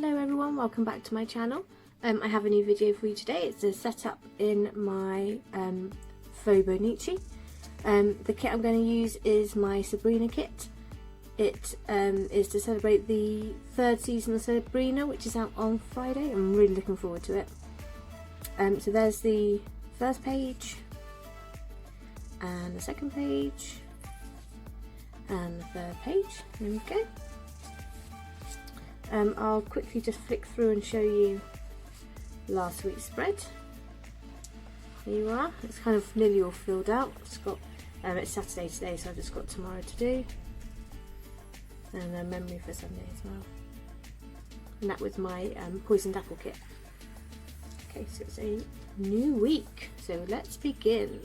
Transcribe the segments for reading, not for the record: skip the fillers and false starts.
Hello everyone, welcome back to my channel. I have a new video for you today. It's a setup in my Fauxbonichi. The kit I'm going to use is my Sabrina kit. It is to celebrate the third season of Sabrina, which is out on Friday. I'm really looking forward to it. So there's the first page, and the second page, and the third page. There we go. I'll quickly just flick through and show you last week's spread. Here you are. It's kind of nearly all filled out. It's got it's Saturday today, so I've just got tomorrow to do, and a memory for Sunday as well. And that was my poisoned apple kit. Okay, so it's a new week. So let's begin.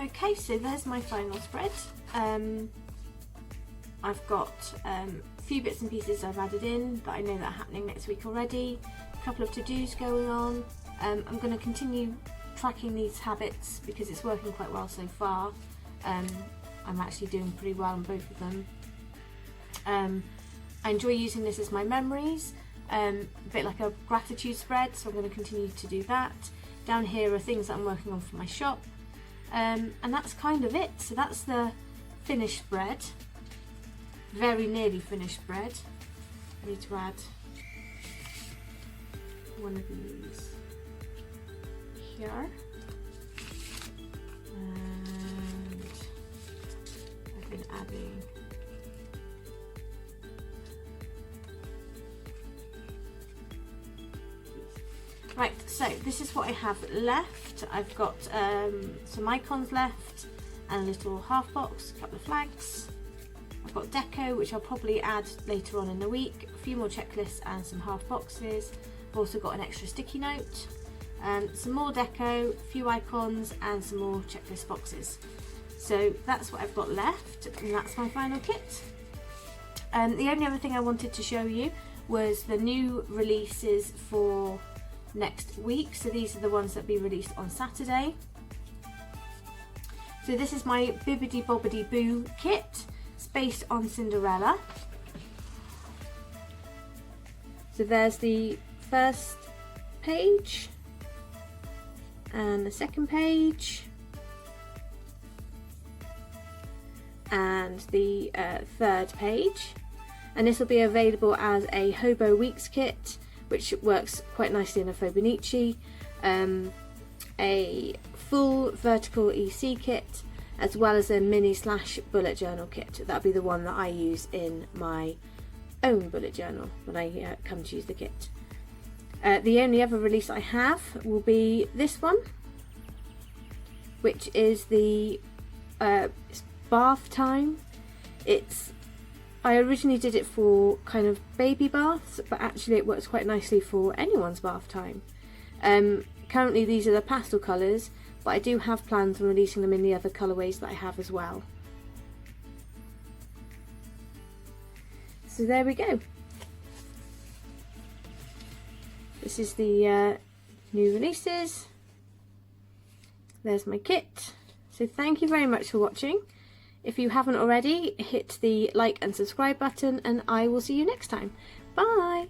Okay, so there's my final spread. I've got a few bits and pieces I've added in that I know that are happening next week already. A couple of to-dos going on. I'm going to continue tracking these habits because it's working quite well so far. I'm actually doing pretty well on both of them. I enjoy using this as my memories, a bit like a gratitude spread, so I'm going to continue to do that. Down here are things that I'm working on for my shop, and that's kind of it. So that's the finished spread, very nearly finished spread. I need to add one of these here, and I've been adding right, so this is what I have left. I've got some icons left and a little half box, a couple of flags. I've got deco, which I'll probably add later on in the week, a few more checklists and some half boxes. I've also got an extra sticky note, some more deco, a few icons and some more checklist boxes. So that's what I've got left, and that's my final kit. The only other thing I wanted to show you was the new releases for next week. So these are the ones that will be released on Saturday. So this is my Bibbidi Bobbidi Boo kit. It's based on Cinderella. So there's the first page and the second page and the third page, and this will be available as a Hobo Weeks kit, which works quite nicely in a Fauxbonichi, a full vertical EC kit, as well as a mini / bullet journal kit. That'll be the one that I use in my own bullet journal when I come to use the kit. The only other release I have will be this one, which is the it's bath time. I originally did it for kind of baby baths, but actually it works quite nicely for anyone's bath time. Currently these are the pastel colours, but I do have plans on releasing them in the other colourways that I have as well. So there we go. This is the new releases. There's my kit. So thank you very much for watching. If you haven't already, hit the like and subscribe button, and I will see you next time. Bye!